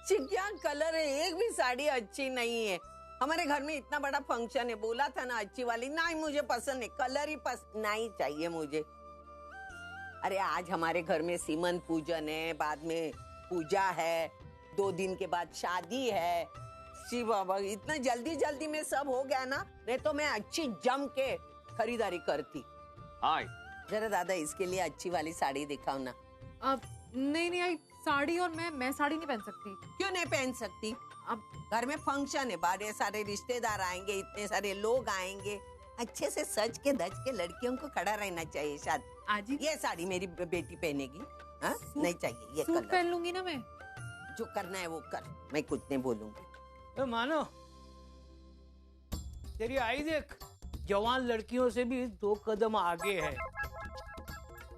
अच्छी क्या कलर है, एक भी साड़ी अच्छी नहीं है। हमारे घर में इतना बड़ा फंक्शन है, बोला था ना अच्छी वाली, नहीं मुझे पसंद है, कलर ही नहीं चाहिए मुझे। अरे आज हमारे घर में सीमंत पूजन है, बाद में पूजा है, 2 दिन के बाद शादी है। शिव बाबा, इतना जल्दी जल्दी में सब हो गया ना, नहीं तो मैं अच्छी जम के खरीदारी करती। हाँ जरा दादा इसके लिए अच्छी वाली साड़ी दिखाओ ना। अब नहीं आई साड़ी, और मैं साड़ी नहीं पहन सकती। क्यों नहीं पहन सकती? अब घर में फंक्शन है, बड़े सारे रिश्तेदार आएंगे, इतने सारे लोग आएंगे, अच्छे से सज के धज के लड़कियों को खड़ा रहना चाहिए। शादी आजी ये साड़ी मेरी बेटी पहनेगी, हाँ? नहीं चाहिए ये सूट कलर। पहन लूंगी ना मैं। जो करना है वो कर, मैं कुछ नहीं बोलूंगी। तो मानो तेरी आई देख, जवान लड़कियों से भी 2 कदम आगे है।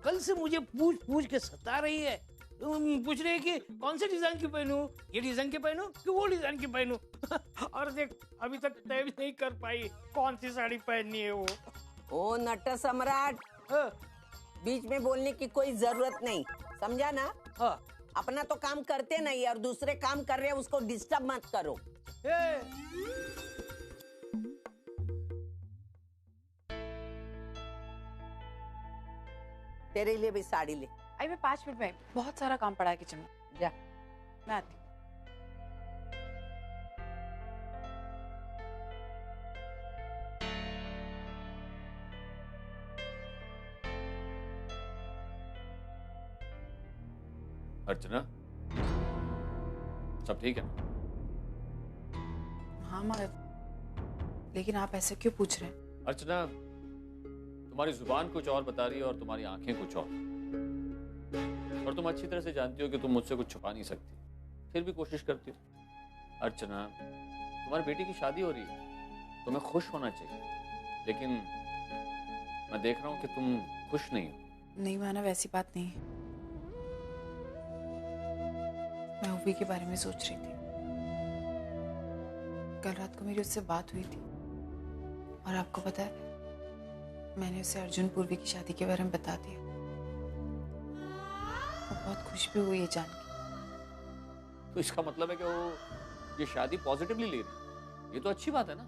कल से मुझे पूछ पूछ के सता रही है, पूछ रही है कि कौन से डिजाइन की पहनूं, ये डिजाइन की पहनूं कि वो डिजाइन की पहनूं। और देख अभी तक तय भी नहीं कर पाई कौन सी साड़ी पहननी है वो। ओ नट सम्राट, बीच में बोलने की कोई जरूरत नहीं, समझा ना? हाँ। अपना तो काम करते नहीं और दूसरे काम कर रहे हैं, उसको डिस्टर्ब मत करो। तेरे लिए भी साड़ी ले। आई मैं 5 मिनट में आई, बहुत सारा काम पड़ा है किचन में। जा। मैं आती हूँ। अर्चना, सब ठीक है? हाँ मगर, लेकिन आप ऐसे क्यों पूछ रहे हैं? अर्चना, तुम्हारी जुबान कुछ और बता रही है और तुम्हारी आंखें कुछ और तुम अच्छी तरह से जानती हो कि तुम मुझसे कुछ छुपा नहीं सकती, फिर भी कोशिश करती हो। अर्चना, तुम्हारी बेटी की शादी हो रही है, तुम्हें खुश होना चाहिए, लेकिन मैं देख रहा हूँ कि तुम खुश नहीं हो। नहीं माना, वैसी बात नहीं है। मैं ओवी के बारे में सोच रही थी। कल रात को मेरी उससे बात हुई थी और आपको पता है, मैंने उसे अर्जुन पूर्वी की शादी के बारे में बता दिया। वो बहुत खुश भी हुई ये जान के। तो इसका मतलब है कि वो ये शादी पॉजिटिवली ले रही है, ये तो अच्छी बात है ना?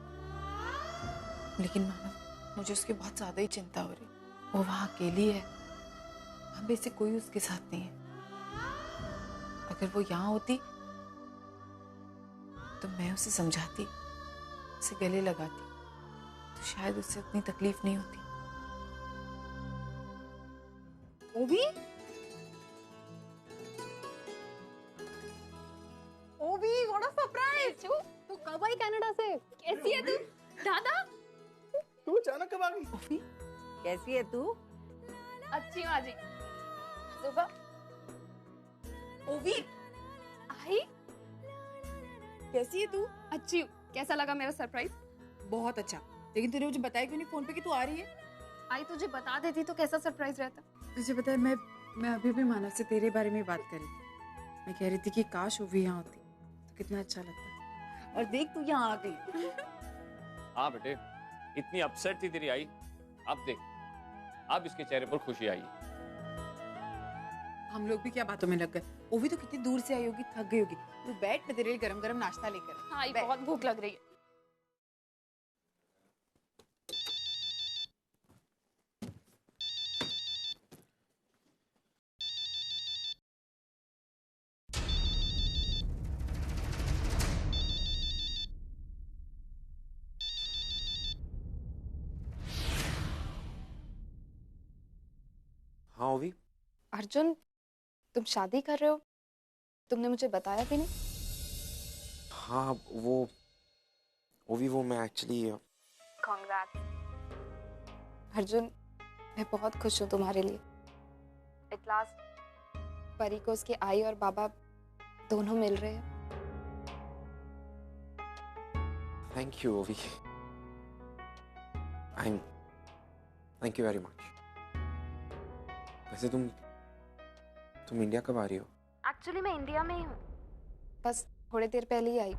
लेकिन मानव, मुझे उसकी बहुत ज्यादा ही चिंता हो रही। वो वहां अकेली है, हम में से कोई उसके साथ नहीं है। अगर वो यहाँ होती तो मैं उसे समझाती, उसे गले लगाती, तो शायद उससे उतनी तकलीफ नहीं होती। ओवी? ओवी, व्हाट अ सरप्राइज! तू कब आई कनाडा से? कैसी है तू? दादा? तू अचानक कब आ गई? ओवी, कैसी है तू? अच्छी हूँ आजी। सुबह ओवी, आई? कैसी है तू? अच्छी हूँ। कैसा लगा मेरा सरप्राइज? बहुत अच्छा। लेकिन तूने मुझे बताया क्यों नहीं फोन पे कि तू आ रही है? आई तुझे बता देती तो कैसा सरप्राइज रहता? तुझे पता है, मैं अभी भी मानव से तेरे बारे में बात कर रही थी। मैं कह रही थी कि काश ओवी यहाँ होती तो कितना अच्छा लगता। और देख तू यहाँ आ गई। हाँ बेटे, इतनी अपसेट थी तेरी आई, अब देख, अब इसके चेहरे पर खुशी आई। हम लोग भी क्या बातों में लग गए। ओवी तो कितनी दूर से आई होगी, थक गई होगी। तू बैठ, मैं तेरे लिए गरम गरम नाश्ता लेकर। हाँ, बहुत भूख लग रही है। हाँ ओवी। अर्जुन, तुम शादी कर रहे हो? तुमने मुझे बताया भी नहीं। हाँ वो ओवी, वो मैं एक्चुअली Congrats. अर्जुन, मैं बहुत खुश हूँ तुम्हारे लिए। एट लास्ट परी को उसकी आई और बाबा दोनों मिल रहे हैं। थैंक यू ओवी। Thank you very much. वैसे तुम इंडिया कब आ रही हो? एक्चुअली मैं इंडिया में ही हूँ, बस थोड़ी देर पहले ही आई।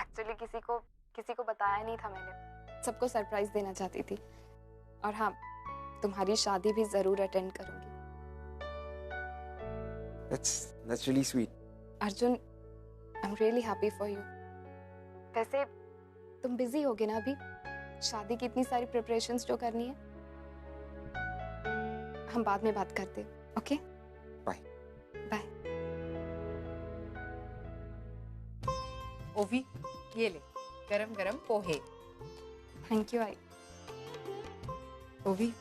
एक्चुअली किसी को बताया नहीं था मैंने, सबको सरप्राइज देना चाहती थी। और हाँ, तुम्हारी शादी भी जरूर अटेंड करूंगी। That's really sweet. Arjun, I am really happy for you. वैसे तुम बिजी होगे ना अभी, शादी की इतनी सारी प्रिपरेशंस जो करनी है। हम बाद में बात करते हैं, ओके? बाय। बाय। ओवी, ये ले गरम गरम पोहे। थैंक यू आई। ओवी,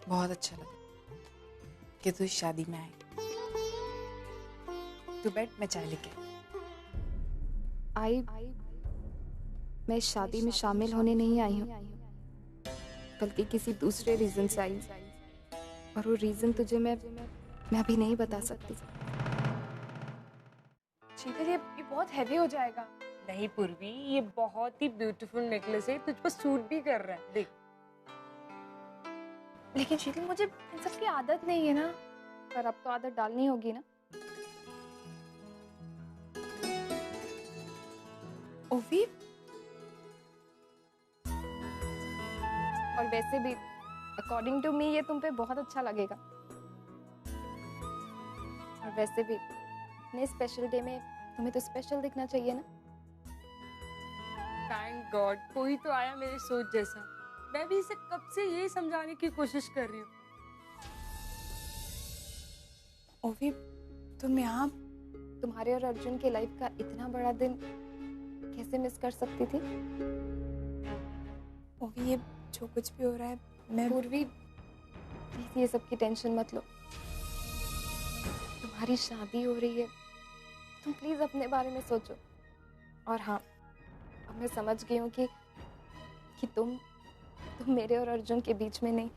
बहुत अच्छा लगा कि तू इस शादी में आई। तू बैठ, मैं चाय लेके आई। मैं इस शादी में शामिल होने नहीं आई हूँ, बल्कि किसी दूसरे रीजन से आई हूँ। और वो रीजन तुझे मैं अभी नहीं बता सकती। शीतल, ये बहुत हैवी हो जाएगा। नहीं पूर्वी, ये बहुत ही ब्यूटीफुल नेकलेस है, तुझ पर सूट भी कर रहा है, देख। लेकिन शीतल, मुझे इन सब की आदत नहीं है ना। पर अब तो आदत डालनी होगी ना। ओवी, और वैसे भी अकॉर्डिंग टू मी ये तुम पे बहुत अच्छा लगेगा। और वैसे भी इतने स्पेशल डे में तुम्हें तो स्पेशल दिखना चाहिए ना। थैंक गॉड, कोई तो आया मेरे सोच जैसा। मैं भी इसे कब से यही समझाने की कोशिश कर रही हूँ। ओवी, तुम यहाँ? तुम्हारे और अर्जुन के लाइफ का इतना बड़ा दिन कैसे मिस कर सकती थी? ओवी, ये जो कुछ भी हो रहा है, मैं पूर्वी प्लीज ये सब की टेंशन मत लो। तुम्हारी शादी हो रही है, तुम प्लीज अपने बारे में सोचो। और हाँ, अब मैं समझ गई हूँ कि तुम मेरे और अर्जुन के बीच में नहीं,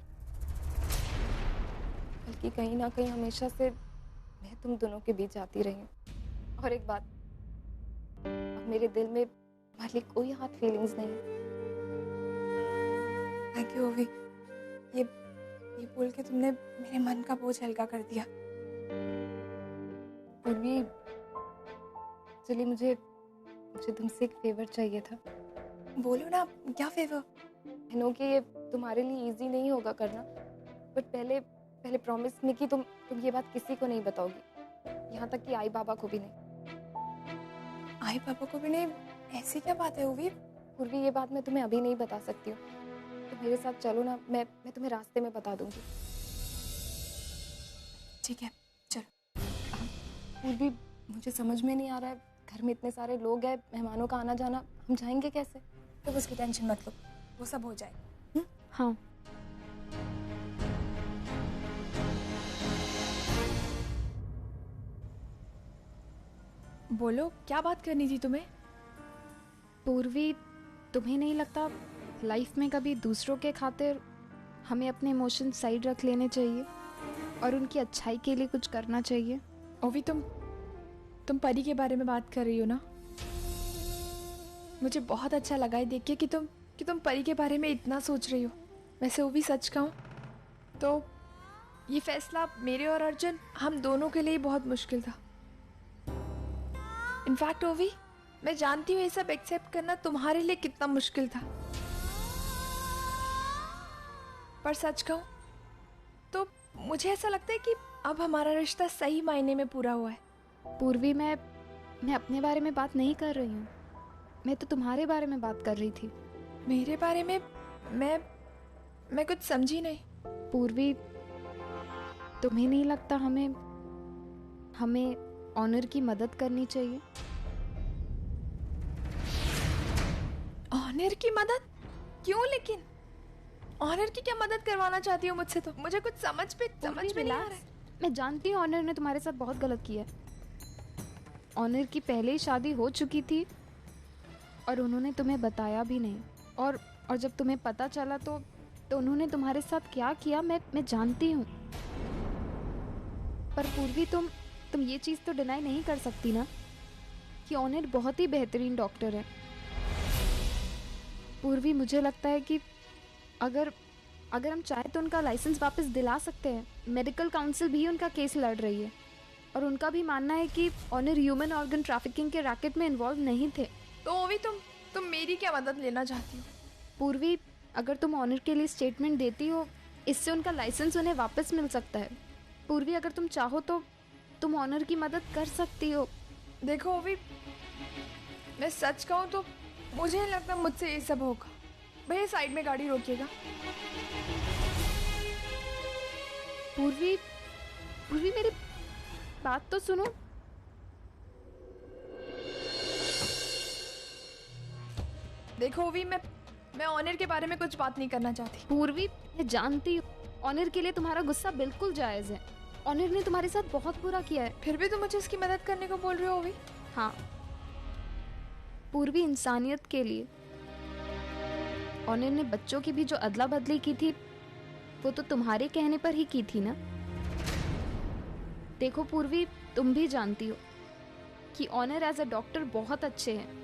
बल्कि कहीं ना कहीं हमेशा से मैं तुम दोनों के बीच आती रही हूँ। और एक बात, अब मेरे दिल में तुम्हारे लिए कोई हाथ फीलिंग्स नहीं है। थैंक यू ओवी, ये बोल के तुमने मेरे मन का बोझ हल्का कर दिया। पूर्वी, एक्चुअली मुझे तुमसे एक फेवर चाहिए था। बोलो ना, क्या फेवर? आई नो कि ये तुम्हारे लिए इजी नहीं होगा करना, बट पहले प्रॉमिस में कि तुम ये बात किसी को नहीं बताओगी, यहाँ तक कि आई बाबा को भी नहीं। आई पापा को भी नहीं? ऐसी क्या बात है ओवी? पूर्वी, ये बात मैं तुम्हें अभी नहीं बता सकती हूँ। तो मेरे साथ चलो ना, मैं तुम्हें रास्ते में बता दूंगी। ठीक है, चलो। पूर्वी, मुझे समझ में नहीं आ रहा है, घर में इतने सारे लोग हैं, मेहमानों का आना जाना, हम जाएंगे कैसे? तो उसकी टेंशन मत लो, वो सब हो जाएगा। हाँ। बोलो, क्या बात करनी थी तुम्हें? पूर्वी, तुम्हें नहीं लगता लाइफ में कभी दूसरों के खातिर हमें अपने इमोशन साइड रख लेने चाहिए और उनकी अच्छाई के लिए कुछ करना चाहिए? ओवी, तुम परी के बारे में बात कर रही हो ना? मुझे बहुत अच्छा लगा है देख के कि तुम परी के बारे में इतना सोच रही हो। वैसे ओवी, सच कहूँ तो ये फैसला मेरे और अर्जुन, हम दोनों के लिए बहुत मुश्किल था। इनफैक्ट ओवी, मैं जानती हूँ ये सब एक्सेप्ट करना तुम्हारे लिए कितना मुश्किल था। पर सच कहूँ तो मुझे ऐसा लगता है कि अब हमारा रिश्ता सही मायने में पूरा हुआ है। पूर्वी, मैं अपने बारे में बात नहीं कर रही हूँ, मैं तो तुम्हारे बारे में बात कर रही थी। मेरे बारे में? मैं कुछ समझी नहीं। पूर्वी, तुम्हें नहीं लगता हमें ऑनर की मदद करनी चाहिए? ऑनर की मदद? क्यों लेकिन? ऑनर की क्या मदद करवाना चाहती हो मुझसे? तो मुझे कुछ समझ में नहीं आ रहा है। मैं जानती हूँ ऑनर ने तुम्हारे साथ बहुत गलत किया है। ऑनर की पहले ही शादी हो चुकी थी और उन्होंने तुम्हें बताया भी नहीं, और जब तुम्हें पता चला तो उन्होंने तुम्हारे साथ क्या किया मैं जानती हूँ। पर पूर्वी, तुम ये चीज़ तो डिनाई नहीं कर सकती ना कि ऑनर बहुत ही बेहतरीन डॉक्टर है। पूर्वी, मुझे लगता है कि अगर हम चाहे तो उनका लाइसेंस वापस दिला सकते हैं। मेडिकल काउंसिल भी उनका केस लड़ रही है और उनका भी मानना है कि ऑनर ह्यूमन ऑर्गन ट्रैफिकिंग के रैकेट में इन्वॉल्व नहीं थे। तो ओवी, तुम मेरी क्या मदद लेना चाहती हो? पूर्वी, अगर तुम ऑनर के लिए स्टेटमेंट देती हो, इससे उनका लाइसेंस उन्हें वापस मिल सकता है। पूर्वी, अगर तुम चाहो तो तुम ऑनर की मदद कर सकती हो। देखो अभी मैं सच कहूँ तो मुझे नहीं लगता मुझसे ये सब होगा। भैया साइड में गाड़ी रोकिएगा। पूर्वी, पूर्वी मेरी बात तो सुनो। देखो अभी मैं ऑनर के बारे में कुछ बात नहीं करना चाहती। पूर्वी, मैं जानती हूँ ऑनर के लिए तुम्हारा गुस्सा बिल्कुल जायज है। ऑनर ने तुम्हारे साथ बहुत बुरा किया है। फिर भी तुम मुझे उसकी मदद करने को बोल रहे हो अभी? हाँ, पूर्वी इंसानियत के लिए। ऑनर ने बच्चों की भी जो अदला बदली की थी वो तो तुम्हारे कहने पर ही की थी ना। देखो पूर्वी, तुम भी जानती हो कि ऑनर एज अ डॉक्टर बहुत अच्छे हैं।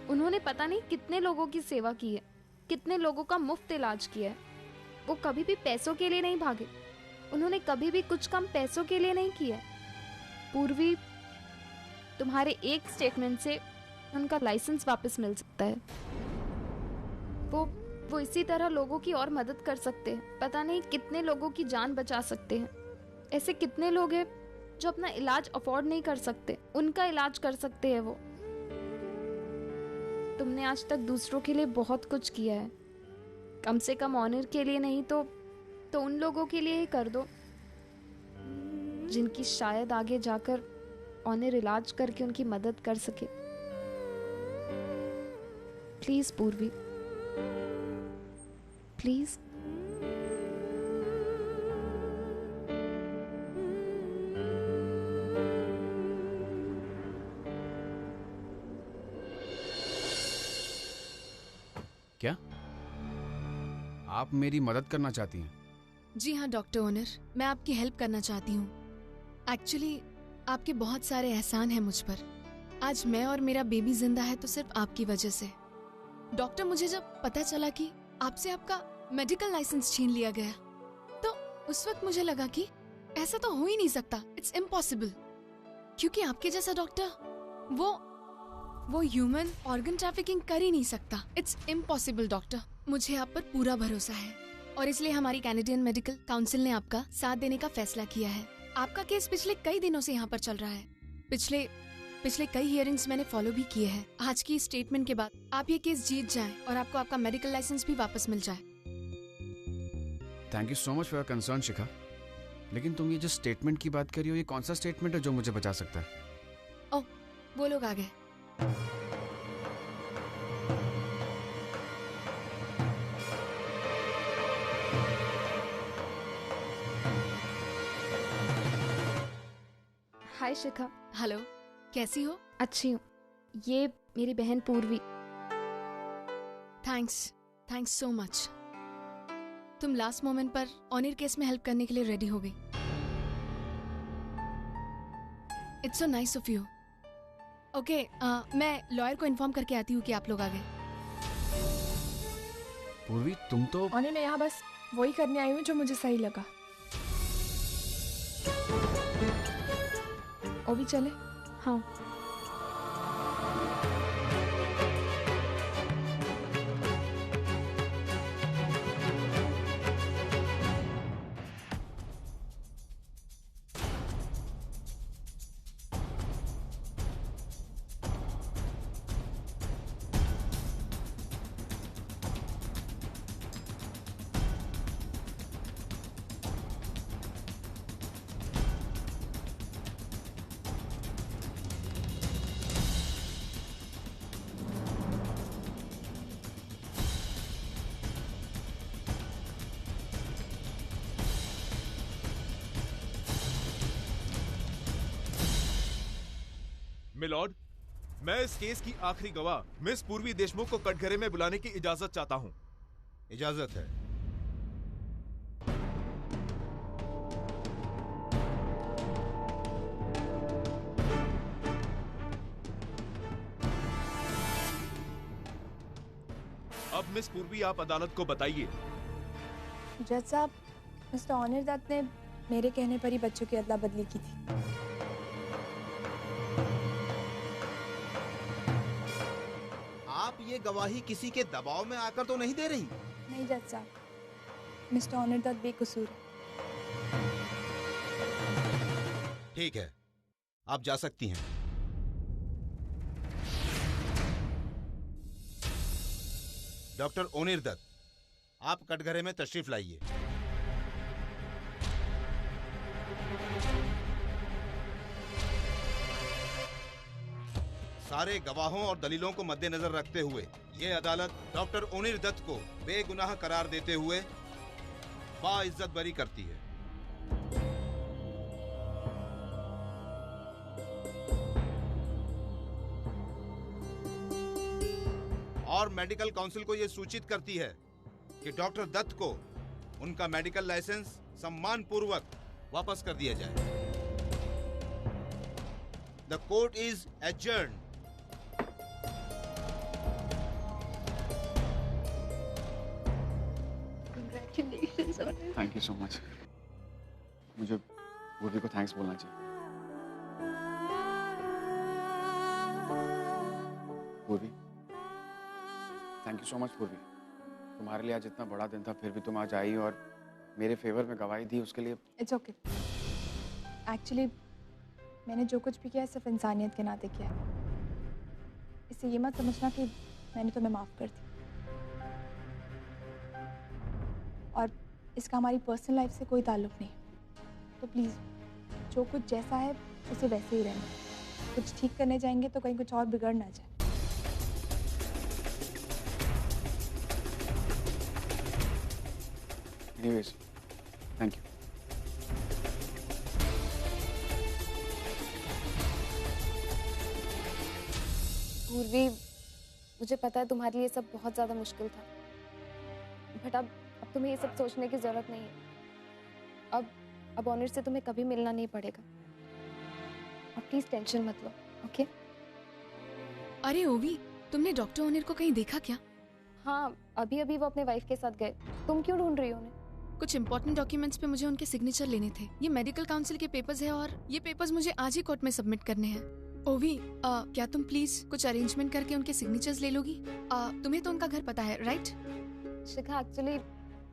उन्होंने पता नहीं कितने लोगों की सेवा की है, कितने लोगों का मुफ्त इलाज किया है। वो कभी भी पैसों के लिए नहीं भागे, उन्होंने कभी भी कुछ काम पैसों के लिए नहीं किया। पूर्वी, तुम्हारे एक स्टेटमेंट से उनका लाइसेंस वापस मिल सकता है। वो इसी तरह लोगों की और मदद कर सकते हैं। पता नहीं कितने लोगों की जान बचा सकते हैं। ऐसे कितने लोग हैं जो अपना इलाज अफोर्ड नहीं कर सकते, उनका इलाज कर सकते हैं वो। तुमने आज तक दूसरों के लिए बहुत कुछ किया है, कम से कम ऑनर के लिए नहीं तो उन लोगों के लिए ही कर दो जिनकी शायद आगे जाकर ऑनर इलाज करके उनकी मदद कर सके। प्लीज पूर्वी, प्लीज। क्या आप मेरी मदद करना चाहती हैं? जी हाँ डॉक्टर ओनर, मैं आपकी हेल्प करना चाहती हूँ। एक्चुअली आपके बहुत सारे एहसान हैं मुझ पर। आज मैं और मेरा बेबी जिंदा है तो सिर्फ आपकी वजह से। डॉक्टर, मुझे जब पता चला कि आपसे आपका मेडिकल लाइसेंस छीन लिया गया तो उस वक्त मुझे लगा कि ऐसा तो हो ही नहीं सकता, इट्स इम्पॉसिबल। क्योंकि आपके जैसा डॉक्टर वो ह्यूमन ऑर्गन ट्रैफिकिंग कर ही नहीं सकता। It's impossible doctor. मुझे आप पर पूरा भरोसा है और इसलिए हमारी कैनेडियन मेडिकल काउंसिल ने आपका साथ देने का फैसला किया है। आपका केस पिछले कई दिनों से यहाँ पर चल रहा है। पिछले कई हियरिंग्स मैंने फॉलो भी किए हैं। आज की स्टेटमेंट के बाद आप ये केस जीत जाएं और आपको आपका मेडिकल लाइसेंस भी वापस मिल जाए। Thank you so much for your concern Shikha. लेकिन तुम ये जो स्टेटमेंट की बात कर रही हो, ये कौन सा स्टेटमेंट है जो मुझे बचा सकता है? ओह, वो लोग आ गए। हाय शिखा। हेलो, कैसी हो? अच्छी हूँ। ये मेरी बहन पूर्वी। Thanks so much. तुम लास्ट मोमेंट पर ऑनर केस में हेल्प करने के लिए रेडी हो गई। It's so nice of you. Okay, मैं लॉयर को इन्फॉर्म करके आती हूँ कि आप लोग आ गए। पूर्वी, तुम तो ऑनर, मैं यहाँ बस वही करने आई हूँ जो मुझे सही लगा। वो भी चले? हाँ। मिलॉर्ड, मैं इस केस की आखिरी गवाह मिस पूर्वी देशमुख को कटघरे में बुलाने की इजाजत चाहता हूं। इजाजत है। अब मिस पूर्वी, आप अदालत को बताइए। जज साहब, मिस्टर ऑनर दत्त ने मेरे कहने पर ही बच्चों की अदला बदली की थी। आप ये गवाही किसी के दबाव में आकर तो नहीं दे रही? नहीं जज साहब, मिस्टर ऑनर दत्त बेकसूर है। ठीक है, आप जा सकती हैं। डॉक्टर ओनिर दत्त, आप कटघरे में तशरीफ लाइए। सारे गवाहों और दलीलों को मद्देनजर रखते हुए ये अदालत डॉक्टर ओनिर दत्त को बेगुनाह करार देते हुए बाइज्जत बरी करती है। और मेडिकल काउंसिल को यह सूचित करती है कि डॉक्टर दत्त को उनका मेडिकल लाइसेंस सम्मान पूर्वक वापस कर दिया जाए। The court is adjourned. Thank you so much. मुझे पूर्वी को थैंक्स बोलना चाहिए। पूर्वी, थैंक यू सो मच पूर्वी। तुम्हारे लिए आज इतना बड़ा दिन था, फिर भी तुम आज आई और मेरे फेवर में गवाही दी, उसके लिए। It's okay. एक्चुअली मैंने जो कुछ भी किया है सिर्फ इंसानियत के नाते किया है। इससे ये मत समझना कि मैंने तुम्हें माफ़ कर दी। और इसका हमारी पर्सनल लाइफ से कोई ताल्लुक़ नहीं है। तो प्लीज़ जो कुछ जैसा है उसे वैसे ही रहना। कुछ ठीक करने जाएंगे तो कहीं कुछ और बिगड़ ना जाए। Anyways, thank you. पूर्वी, मुझे पता है तुम्हारे लिए सब बहुत ज़्यादा मुश्किल था, बट अब तुम्हें ये सब सोचने की ज़रूरत नहीं है। अब ऑनर से तुम्हें कभी मिलना नहीं पड़ेगा। अब प्लीज़ टेंशन मत लो, ओके? अरे ओवी, तुमने डॉक्टर ओनिर को कहीं देखा क्या? हाँ, अभी वो अपने वाइफ के साथ गए। तुम क्यों ढूंढ रही हो उन्हें? कुछ इंपॉर्टेंट डॉक्यूमेंट्स पे मुझे उनके सिग्नेचर लेने थे। ये मेडिकल काउंसिल के पेपर्स है और ये पेपर्स मुझे आज ही कोर्ट में सबमिट करने हैं। ओवी, क्या तुम प्लीज कुछ अरेंजमेंट करके उनके सिग्नेचर्स ले लोगी? तुम्हें तो उनका घर पता है, राइट? शिखा, एक्चुअली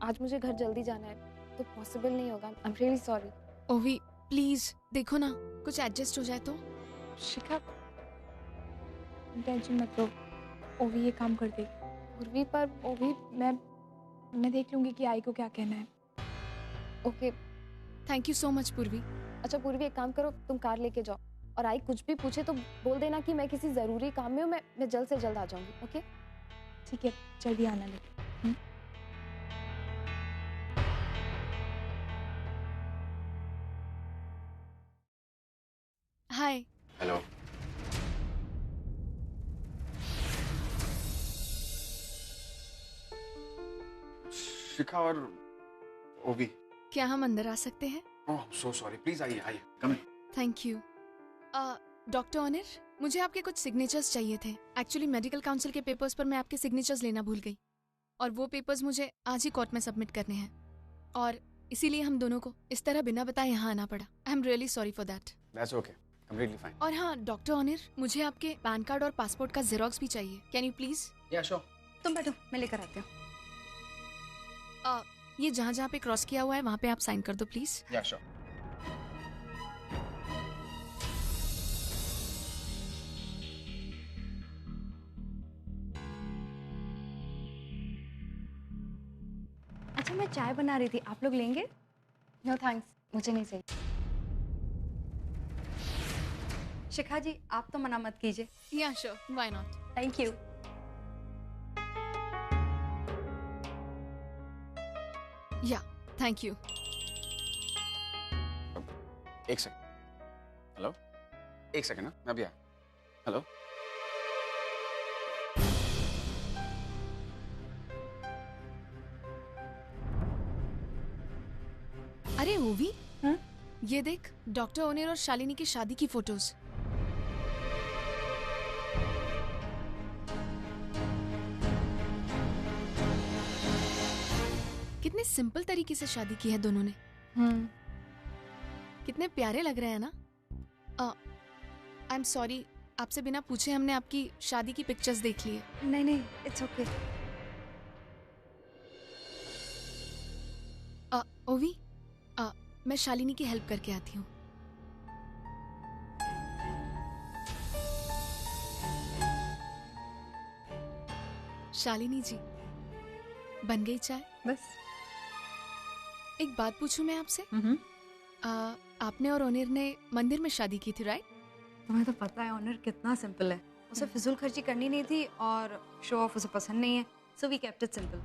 आज मुझे घर जल्दी जाना है तो पॉसिबल नहीं होगा। I am really sorry. ओवी प्लीज देखो ना, कुछ एडजस्ट हो जाए तो। शिखा, टेंशन मत लो, ओवी ये काम कर देगी। पूर्वी, पर ओवी मैं देख लूंगी कि आई को क्या कहना है। Okay, thank you so much पूर्वी। अच्छा पूर्वी, एक काम करो, तुम कार लेके जाओ और आई कुछ भी पूछे तो बोल देना कि मैं किसी जरूरी काम में हूँ। मैं जल्द से जल्द आ जाऊंगी। ओके ठीक है, जल्दी आना लेकिन। हाय। हेलो। शिखा और ओवी, क्या हम अंदर आ सकते हैं? ओह सो सॉरी, प्लीज आइए आइए, come in. Thank you. Doctor Onir, मुझे आपके कुछ सिग्नेचर्स चाहिए थे। एक्चुअली मेडिकल काउंसिल के पेपर्स पर मैं आपके सिग्नेचर्स लेना भूल गई और वो पेपर्स मुझे आज ही कोर्ट में सबमिट करने हैं और इसीलिए हम दोनों को इस तरह बिना बताए यहाँ आना पड़ा। I am really sorry for that. That's okay, completely fine. और हाँ डॉक्टर ओनिर, मुझे आपके पैन कार्ड और पासपोर्ट का जेरोक्स भी चाहिए। Can you please? या श्योर। तुम बैठो, मैं लेकर आती हूँ। ये जहाँ जहाँ पे क्रॉस किया हुआ है वहाँ पे आप साइन कर दो प्लीज। या श्योर। अच्छा, मैं चाय बना रही थी, आप लोग लेंगे? नो थैंक्स, मुझे नहीं चाहिए। शिखा जी, आप तो मना मत कीजिए। या sure, why not. Thank you. या थैंक यू। एक सेकंड। हेलो, एक सेकंड ना, मैं अभी आया। हेलो। अरे ओवी, ये देख, डॉक्टर ओनिर और शालिनी की शादी की फोटोज। कितने सिंपल तरीके से शादी की है दोनों ने। कितने प्यारे लग रहे हैं ना। आई एम सॉरी, आपसे बिना पूछे हमने आपकी शादी की पिक्चर्स देख ली है। नहीं, इट्स ओके। ओवी, मैं शालिनी की हेल्प करके आती हूँ। शालिनी जी, बन गई चाय? बस। एक बात पूछूं मैं आपसे? आपने और ओनिर ने मंदिर में शादी की थी, राइट? तुम्हें तो पता है ओनिर कितना सिंपल है, उसे फिजूल खर्ची करनी नहीं थी और शो ऑफ उसे पसंद नहीं है, so we kept it simple.